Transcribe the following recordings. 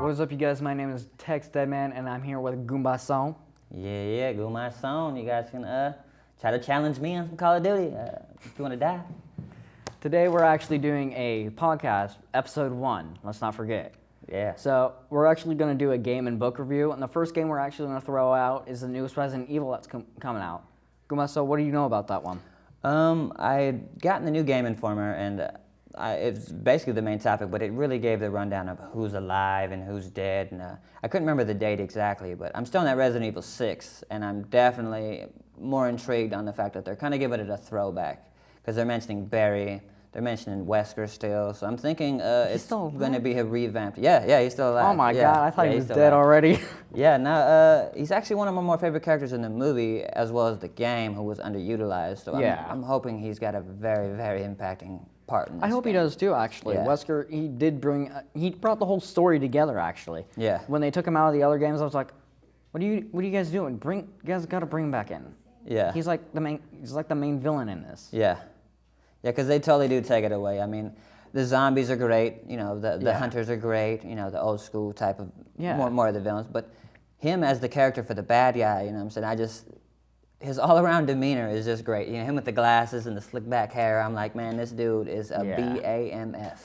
What is up, you guys? My name is Tex Deadman, and I'm here with Goomba Song. Yeah, go my song. You guys can try to challenge me on some Call of Duty if you want to die. Today, we're actually doing a podcast, episode 1. Let's not forget. Yeah. So, we're actually going to do a game and book review, and the first game we're actually going to throw out is the newest Resident Evil that's coming out. Goomba, so what do you know about that one? I had gotten the new Game Informer, and it's basically the main topic, but it really gave the rundown of who's alive and who's dead. And I couldn't remember the date exactly, but I'm still in that Resident Evil 6, and I'm definitely more intrigued on the fact that they're kind of giving it a throwback, because they're mentioning Barry, they're mentioning Wesker still, so I'm thinking it's going to be a revamped. Yeah, he's still alive. Oh my god, I thought he was he's still dead alive. already. Yeah, no, he's actually one of my more favorite characters in the movie, as well as the game, who was underutilized. So Yeah. I'm hoping he's got a very, very impacting part in this I hope he game. does too, actually. Yeah. Wesker, he brought the whole story together, actually. Yeah. When they took him out of the other games, I was like, what are you guys doing? You guys got to bring him back in. Yeah. He's like the main villain in this. Yeah, because they totally do take it away. I mean, the zombies are great. You know, the Yeah. hunters are great. You know, the old school type of Yeah. more of the villains. But him as the character for the bad guy, you know what I'm saying? His all-around demeanor is just great. You know, him with the glasses and the slick back hair. I'm like, man, this dude is a Yeah. BAMF.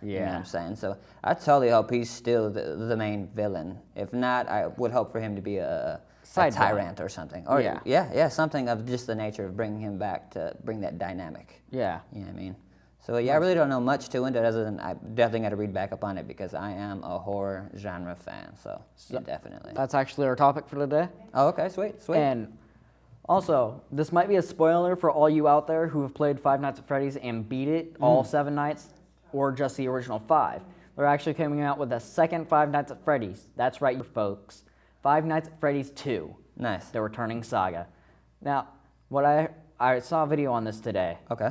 You know what Yeah. I'm saying? So I totally hope he's still the main villain. If not, I would hope for him to be a Side tyrant or something. Or Yeah. something of just the nature of bringing him back to bring that dynamic. Yeah. You know what I mean? So yeah, I really don't know much to it other than I definitely got to read back up on it because I am a horror genre fan. So yeah, definitely. That's actually our topic for today. Oh, okay, sweet. And also, this might be a spoiler for all you out there who have played Five Nights at Freddy's and beat it, all 7 nights, or just the original 5. They're actually coming out with a second Five Nights at Freddy's. That's right, folks. Five Nights at Freddy's 2. Nice. The Returning Saga. Now, what I saw a video on this today. Okay.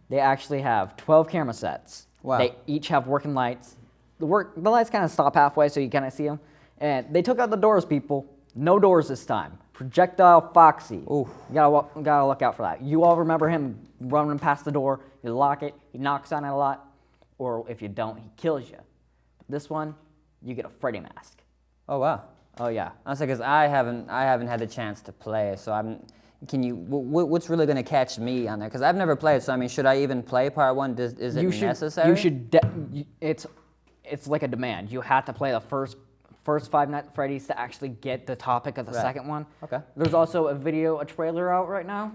They actually have 12 camera sets. Wow. They each have working lights. The lights kind of stop halfway, so you kind of see them. And they took out the doors, people. No doors this time. Projectile Foxy. Ooh. You gotta look out for that. You all remember him running past the door. You lock it. He knocks on it a lot. Or if you don't, he kills you. This one, you get a Freddy mask. Oh wow. Oh yeah. Honestly, because I haven't had the chance to play, so what's really going to catch me on there? Because I've never played, so I mean, should I even play part 1? Is it necessary? You should. It's like a demand. You have to play the first Five Nights at Freddy's to actually get the topic of the Right. second one. Okay. There's also a trailer out right now.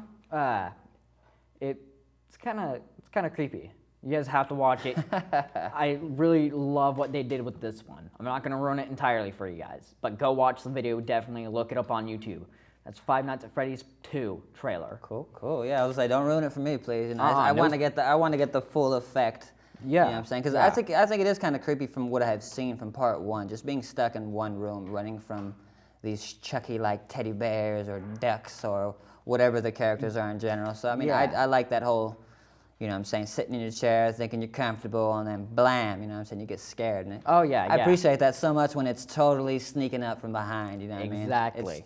It's kind of creepy. You guys have to watch it. I really love what they did with this one. I'm not gonna ruin it entirely for you guys, but go watch the video. Definitely look it up on YouTube. That's Five Nights at Freddy's 2 trailer. Cool. Yeah, I was like, don't ruin it for me, please. You know, Uh-uh, I no. want to get the full effect. Yeah. You know what I'm saying? Because Yeah. I think it is kind of creepy from what I have seen from part 1, just being stuck in one room, running from these Chucky-like teddy bears or ducks or whatever the characters are in general. So I mean, Yeah. I like that whole, you know what I'm saying, sitting in your chair, thinking you're comfortable, and then blam, you know what I'm saying, you get scared. And Oh, yeah, I yeah. appreciate that so much when it's totally sneaking up from behind, you know what I mean? Exactly.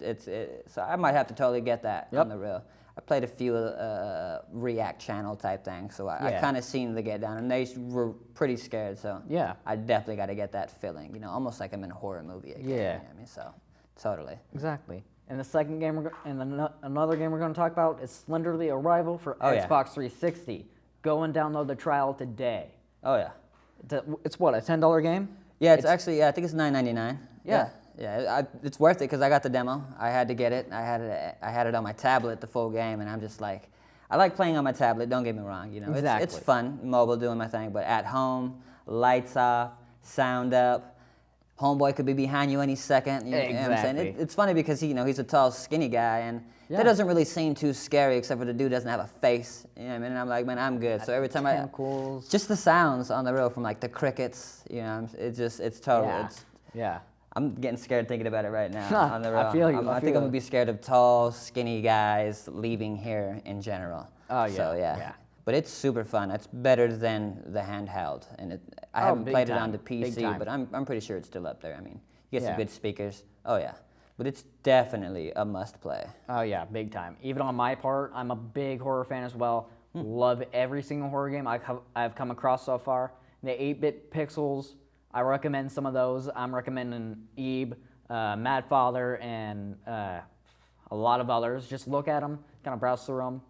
So I might have to totally get that Yep. on the real. I played a few React channel type things, so I Yeah. kind of seen the get down, and they were pretty scared. So Yeah. I definitely got to get that feeling, you know, almost like I'm in a horror movie again. Yeah. You know what I mean, so totally. Exactly. And the second game, another game we're going to talk about is Slenderly Arrival for Oh, yeah. Xbox 360. Go and download the trial today. Oh yeah. It's what, a $10 game? Yeah, it's actually I think it's $9.99. Yeah. It's worth it because I got the demo. I had to get it. I had it on my tablet the full game, and I'm just like, I like playing on my tablet. Don't get me wrong. You know, it's Exactly. fun, mobile, doing my thing. But at home, lights off, sound up. Homeboy could be behind you any second. You know what I'm saying? Exactly. It's funny because he's a tall, skinny guy, and that doesn't really seem too scary except for the dude doesn't have a face. You know what I mean? And I'm like, man, I'm good. So every time Tentacles. just the sounds on the road from like the crickets, you know, it's total. Yeah. Yeah. I'm getting scared thinking about it right now on the road. I feel you. I think I'm gonna be scared of tall, skinny guys leaving here in general. Oh, yeah, So yeah. But it's super fun. It's better than the handheld, and I haven't big played it time, on the big PC, time. but I'm pretty sure it's still up there. I mean, you get Yeah. some good speakers. Oh yeah, but it's definitely a must play. Oh yeah, big time. Even on my part, I'm a big horror fan as well. Love every single horror game I've come across so far. The 8-bit pixels, I recommend some of those. I'm recommending Ebe, Mad Father, and a lot of others. Just look at them, kind of browse through them,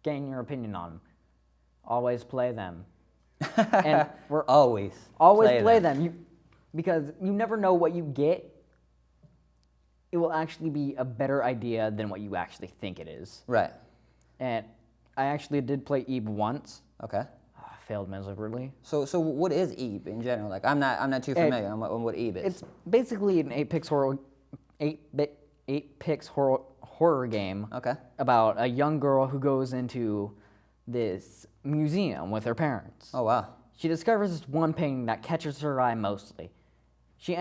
gain your opinion on them. Always play them. And we're Always play them. Because you never know what you get. It will actually be a better idea than what you actually think it is. Right. And I actually did play Ebe once. Okay. I failed miserably. So what is Ebe in general? Like I'm not too familiar on what Ebe is. It's basically an 8-pix horror game. Okay. About a young girl who goes into this museum with her parents. Oh wow. She discovers this one painting that catches her eye mostly. She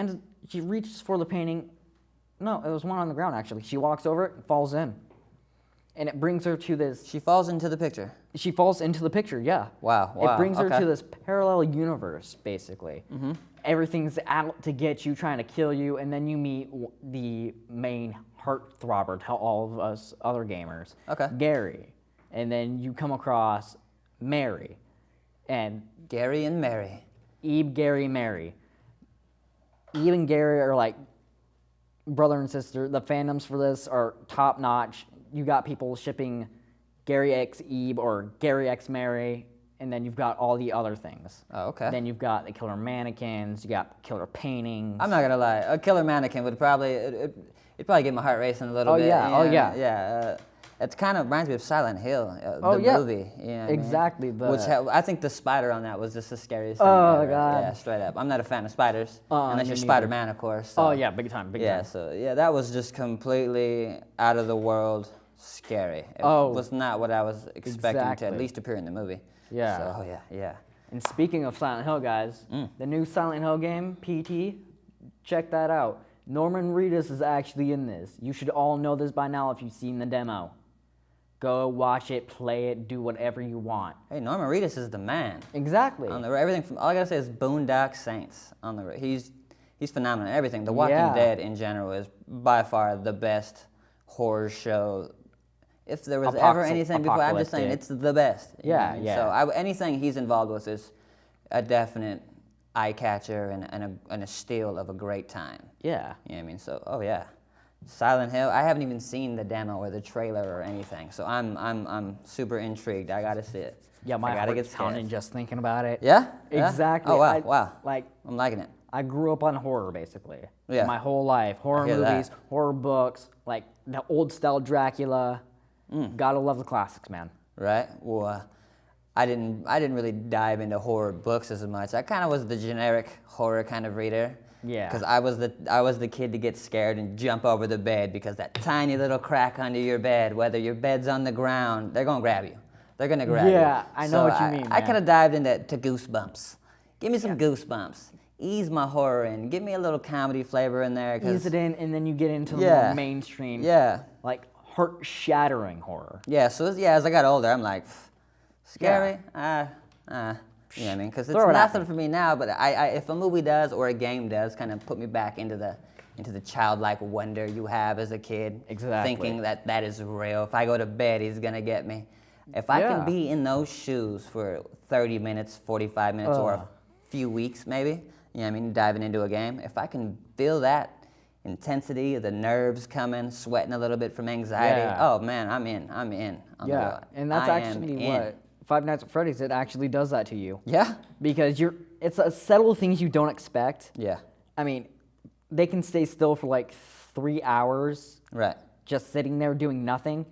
reaches for the painting. No, it was one on the ground actually. She walks over it and falls in. And it brings her to this. She falls into the picture. She falls into the picture, yeah. Wow. It brings her okay. to this parallel universe, basically. Mm-hmm. Everything's out to get you, trying to kill you, and then you meet the main heartthrobber to all of us other gamers, Okay. Gary. And then you come across Mary. And Gary and Mary. Ebe, Gary, Mary. Ebe and Gary are like brother and sister. The fandoms for this are top notch. You got people shipping Gary X Ebe or Gary X Mary, and then you've got all the other things. Oh, okay. Then you've got the killer mannequins, you got killer paintings. I'm not gonna lie, a killer mannequin would probably it'd probably get my heart racing a little bit. Yeah, oh, yeah. Yeah. It kind of reminds me of Silent Hill, the movie. You know what exactly. I mean? I think the spider on that was just the scariest thing Oh, ever. God. Yeah, straight up. I'm not a fan of spiders, unless me you're neither. Spider-Man, of course. So. Oh yeah, big time, big Yeah, time. so yeah, that was just completely out of the world scary. It Oh, was not what I was expecting to exactly. at least appear in the movie. Yeah. So yeah. And speaking of Silent Hill, guys, the new Silent Hill game, PT, check that out. Norman Reedus is actually in this. You should all know this by now if you've seen the demo. Go watch it, play it, do whatever you want. Hey, Norman Reedus is the man. Exactly. On the everything from all I gotta say is Boondock Saints. On the he's phenomenal. Everything. The Walking Yeah. Dead in general is by far the best horror show. If there was ever anything before, I'm just saying it's the best. You know what I mean? So anything he's involved with is a definite eye catcher and a steal of a great time. Yeah. You know what I mean? So yeah. Silent Hill. I haven't even seen the demo or the trailer or anything, so I'm super intrigued. I gotta see it. Yeah, my I gotta heart's get pounding scared. just thinking about it. Yeah? Yeah? Exactly. Oh wow, wow. Like, I'm liking it. I grew up on horror, basically. Yeah. My whole life. Horror hear that. movies, horror books, like the old style Dracula. Mm. Gotta love the classics, man. Right? Well, I didn't really dive into horror books as much. I kind of was the generic horror kind of reader. Yeah. Because I was the kid to get scared and jump over the bed because that tiny little crack under your bed, whether your bed's on the ground, they're gonna grab you. They're gonna grab you. Yeah, I know So what you mean, I man. kind of dived into Goosebumps. Give me some Goosebumps. Ease my horror in. Give me a little comedy flavor in there. Ease it in, and then you get into the Yeah. more mainstream, Yeah. like heart-shattering horror. Yeah, so as I got older, I'm like, scary? You know what I mean? Because it's Throw it at nothing for me now, but if a movie does or a game does kind of put me back into the childlike wonder you have as a kid. Exactly. Thinking that is real. If I go to bed, he's going to get me. If I Yeah. can be in those shoes for 30 minutes, 45 minutes, or a few weeks maybe, you know what I mean, diving into a game, if I can feel that intensity, the nerves coming, sweating a little bit from anxiety, Yeah. oh man, I'm in. Yeah, and that's I am actually in. what Five Nights at Freddy's, it actually does that to you. Yeah? Because it's a subtle things you don't expect. Yeah. I mean, they can stay still for like 3 hours, Right. just sitting there doing nothing.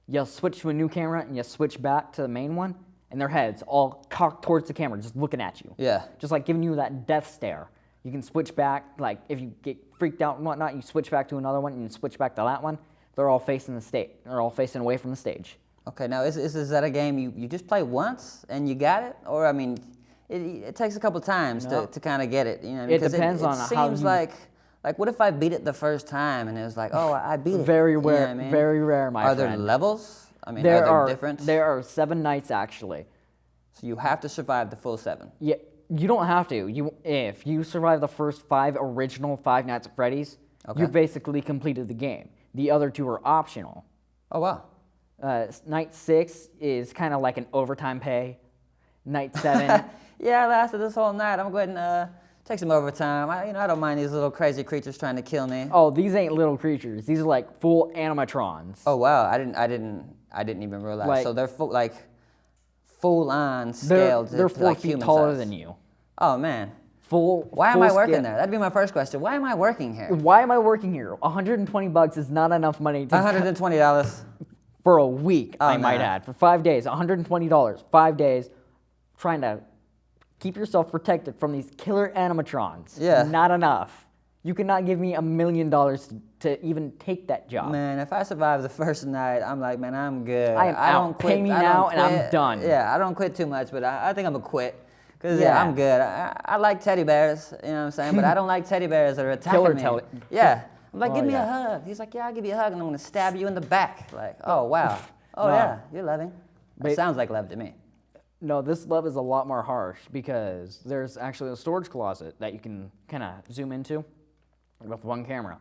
You'll switch to a new camera and you switch back to the main one, and their heads all cocked towards the camera, just looking at you. Yeah. Just like giving you that death stare. You can switch back, like if you get freaked out and whatnot, you switch back to another one and you switch back to that one. They're all facing the stage. They're all facing away from the stage. Okay, now is that a game you just play once and you got it? Or, I mean, it takes a couple times No. to kind of get it. You know, It 'cause depends on it how seems you- like what if I beat it the first time and it was like, oh, I beat it. Very You know rare, what I mean? very rare, my Are friend. there levels? I mean, There are there different? There are 7 nights actually. So you have to survive the full 7. Yeah, you don't have to. If you survive the first 5 original Five Nights at Freddy's, Okay. you've basically completed the game. The other 2 are optional. Oh, wow. Night 6 is kind of like an overtime pay. Night 7, Yeah, I lasted this whole night. I'm going to Take some overtime. I don't mind these little crazy creatures trying to kill me. Oh, these ain't little creatures. These are like full animatrons. Oh wow, I didn't even realize. Like- So they're full on they're scaled they're to 4 like feet human taller size. than you. Oh man, Full. why am full I working scale- there? That'd be my first question. Why am I working here? Why am I working here? $120 is not enough money to $120. for a week. Oh, I might nah. add, for 5 days, $120, 5 days, trying to keep yourself protected from these killer animatrons. Yeah. Not enough. You cannot give me $1 million to even take that job. Man, if I survive the first night, I'm like, man, I'm good. I am out. Pay me I don't now and I'm quit. done. Yeah, I don't quit too much, but I think I'm gonna quit. Cause Yeah. I'm good. I like teddy bears, you know what I'm saying? But I don't like teddy bears that are attacking Killer me. teddy- Yeah. I'm like, Oh, give me yeah. a hug. He's like, yeah, I'll give you a hug, and I'm gonna stab you in the back. Like, oh wow. Oh No. yeah, you're loving. That Ba- sounds like love to me. No, this love is a lot more harsh because there's actually a storage closet that you can kind of zoom into with one camera.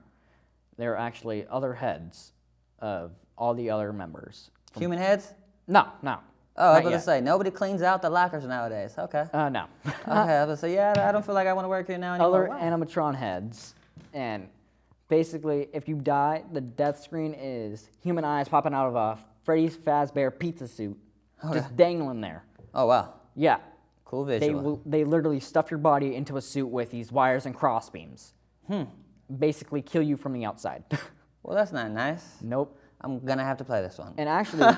There are actually other heads of all the other members. Human heads? No, no. Oh, I was not gonna yet. say nobody cleans out the lockers nowadays. Okay. No. Okay, I was gonna say, yeah, I don't feel like I want to work here now anymore. Other Wow. animatron heads, and basically, if you die, the death screen is human eyes popping out of a Freddy's Fazbear pizza suit, just dangling there. Oh wow. Yeah, Cool they visual. they literally stuff your body into a suit with these wires and crossbeams. Basically, kill you from the outside. Well, that's not nice. Nope. I'm gonna have to play this one. And actually,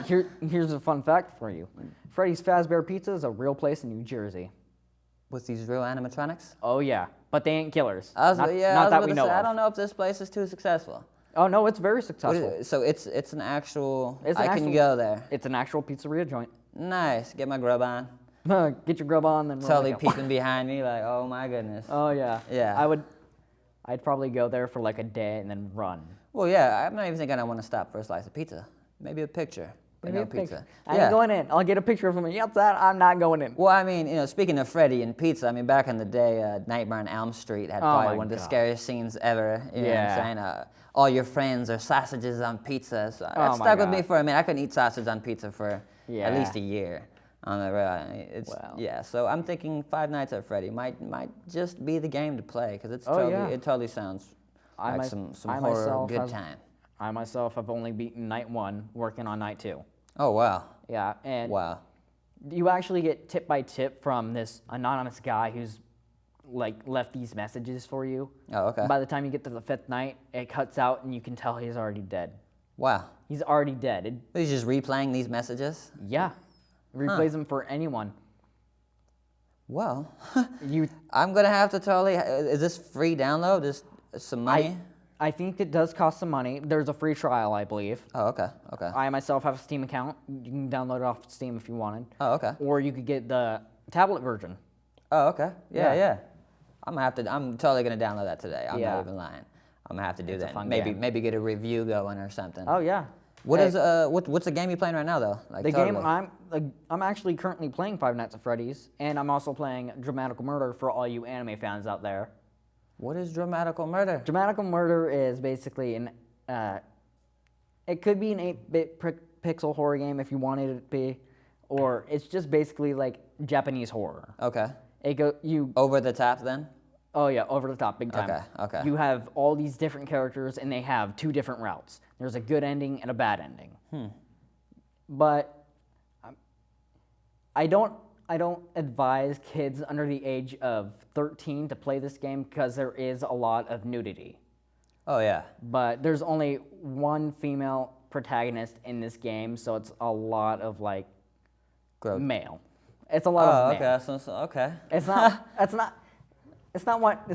here's a fun fact for you: Freddy's Fazbear Pizza is a real place in New Jersey. With these real animatronics? Oh yeah, but they ain't killers. I was, not, yeah, not I was that about we to know say, I of. don't know if this place is too successful. Oh no, it's very What successful. is it? So it's an actual. It's an I can actual- go there. It's an actual pizzeria joint. Nice. Get my grub on. Get your grub on, then we're Totally like, peeping behind me, like, oh my goodness. Oh yeah. Yeah. I'd probably go there for like a day and then run. Well, yeah. I'm not even thinking I want to stop for a slice of pizza. Maybe a picture. But Maybe no a picture. pizza. I yeah. ain't going in. I'll get a picture of him on the outside. I'm not going in. Well, I mean, speaking of Freddy and pizza, I mean, back in the day, Nightmare on Elm Street had Oh probably my one of the God. scariest scenes ever. You know what Yeah. I'm saying? All your friends are sausages on pizza. So that Oh my stuck with me God. for a minute. I couldn't eat sausage on pizza for at Yeah. least a year. On the Wow. yeah. So I'm thinking Five Nights at Freddy might just be the game to play because it's Oh, totally yeah. it totally sounds I like mys- some I horror myself good have- time. I myself have only beaten night 1, working on night 2. Oh wow. Yeah, and Wow. you actually get tip by tip from this anonymous guy who's like left these messages for you. Oh okay. By the time you get to the 5th night, it cuts out and you can tell he's already dead. Wow. He's already dead. He's just replaying these messages. Yeah, replays them for anyone. Well. You, I'm gonna have to totally. Is this free download? Is some money? I think it does cost some money. There's a free trial, I believe. Oh, okay, okay. I myself have a Steam account. You can download it off Steam if you wanted. Oh, okay. Or you could get the tablet version. Oh, okay. Yeah, Yeah. yeah. I'm totally gonna download that today. I'm Yeah. not even lying. I'm gonna have to do It's a that. fun Maybe game. maybe get a review going or something. Oh yeah. What Hey, is what's the game you playing right now though? Like the game totally. I'm actually currently playing Five Nights at Freddy's, and I'm also playing Dramatical Murder for all you anime fans out there. What is dramatical murder? Dramatical Murder is basically it could be an 8-bit pixel horror game if you wanted it to be, or it's just basically like Japanese horror. Okay. You Over the top then? Oh yeah, over the top, big time. Okay, okay. You have all these different characters, and they have 2 different routes. There's a good ending and a bad ending. But I don't advise kids under the age of 13 to play this game because there is a lot of nudity. Oh yeah. But there's only one female protagonist in this game, so it's a lot of like Gross. male. It's a lot Oh, of male. okay. So okay. It's not. It's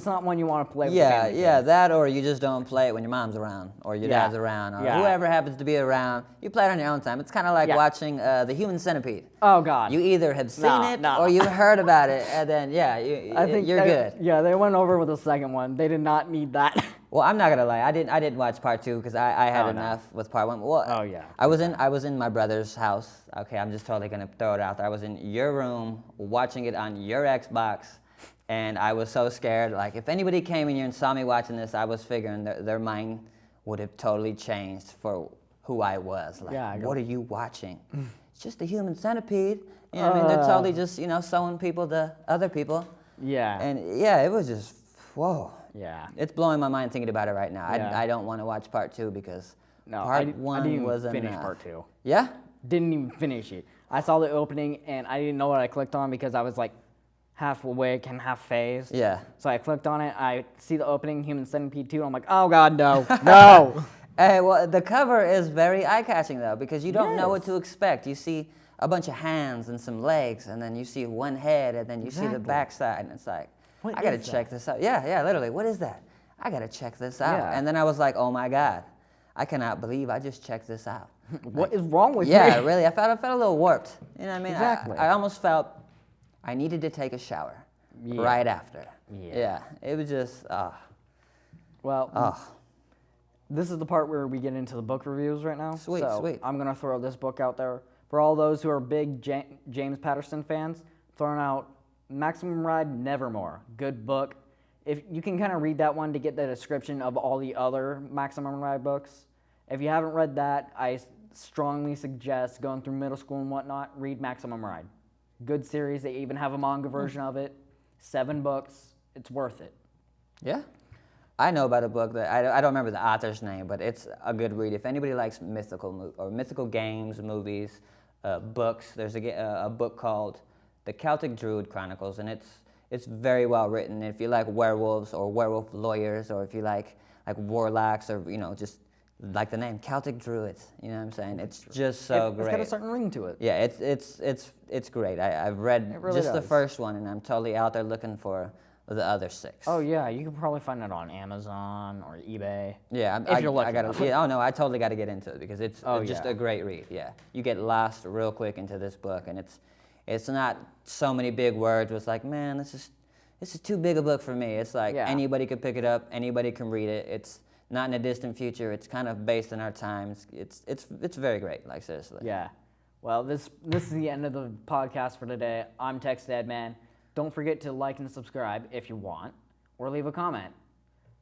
not one you want to play with. Yeah, family yeah, kids. that or you just don't play it when your mom's around or your Yeah. dad's around or Yeah. whoever happens to be around. You play it on your own time. It's kind of like Yeah. watching The Human Centipede. Oh God. You either have seen Nah, it nah. or you've heard about it, and then yeah, you're good. Yeah, they went over with the second one. They did not need that. Well, I'm not gonna lie. I didn't watch part 2 because I had Oh, no. enough with part 1. Well, Oh, yeah. I was in my brother's house. Okay, I'm just totally gonna throw it out there. I was in your room watching it on your Xbox, and I was so scared. Like if anybody came in here and saw me watching this, I was figuring their mind would have totally changed for who I was. Like, Yeah, I go- what are you watching? It's just the Human Centipede. You know what I mean? They're totally just sewing people to other people. Yeah. And yeah, it was just, whoa. Yeah. It's blowing my mind thinking about it right now. Yeah. I don't want to watch part 2 because No, part I 1 didn't even wasn't finish enough. part 2. Yeah? Didn't even finish it. I saw the opening and I didn't know what I clicked on because I was like half awake and half phased. Yeah. So I clicked on it. I see the opening, Human Centipede 2. I'm like, oh God, no, no. Hey, well, the cover is very eye-catching though, because you don't know what Yes. to expect. You see a bunch of hands and some legs, and then you see one head, and then you see the Exactly. backside, and it's like, What I gotta is check this out. Yeah, literally, what is that? I gotta check this out. Yeah. And then I was like, oh my God, I cannot believe I just checked this out. What is wrong with Yeah, me? really, I felt a little warped. You know what I mean? Exactly. I almost felt I needed to take a shower Yeah. right after. Yeah. It was just, Well, this is the part where we get into the book reviews right now. Sweet, so sweet. I'm going to throw this book out there. For all those who are big James Patterson fans, throwing out Maximum Ride Nevermore. Good book. If you can kind of read that one to get the description of all the other Maximum Ride books. If you haven't read that, I strongly suggest going through middle school and whatnot, read Maximum Ride. Good series. They even have a manga version of it. 7 books. It's worth it. Yeah. I know about a book that I don't remember the author's name, but it's a good read. If anybody likes mythical games, movies, books, there's a book called The Celtic Druid Chronicles, and it's very well written. If you like werewolves or werewolf lawyers, or if you like warlocks, or just like the name Celtic Druids, you know what I'm saying? It's just so great. It's got a certain ring to it. Yeah, it's great. I've read really just the does. first one, and I'm totally out there looking for the other 6. Oh yeah, you can probably find it on Amazon or eBay. Yeah, If you're lucky I gotta. enough. Yeah, oh no, I totally got to get into it because it's Oh, just yeah. a great read. Yeah, you get lost real quick into this book, and it's not so many big words. It's like, man, this is too big a book for me. It's like Yeah. anybody could pick it up, anybody can read it. It's not in a distant future. It's kind of based in our times. It's very great. Like seriously. Yeah. Well, this is the end of the podcast for today. I'm Tex Deadman. Don't forget to like and subscribe if you want, or leave a comment.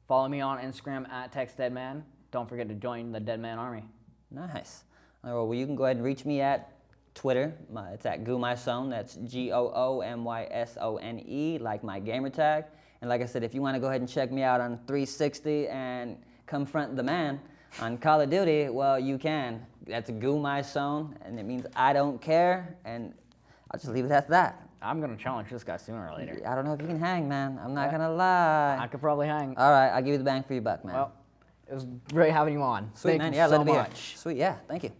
Follow me on Instagram at TextDeadman. Don't forget to join the Deadman Army. Nice. All right, well, you can go ahead and reach me at Twitter. It's at GooMySone. That's GOOMYSONE, like my gamer tag. And like I said, if you want to go ahead and check me out on 360 and confront the man on Call of Duty, well, you can. That's GooMySone, and it means I don't care. And I'll just leave it at that. I'm going to challenge this guy sooner or later. I don't know if you can hang, man. I'm not going to lie. I could probably hang. All right, I'll give you the bang for your buck, man. Well, it was great having you on. Sweet, Thank man. you Yeah, so let it be here. much. Sweet, yeah. Thank you.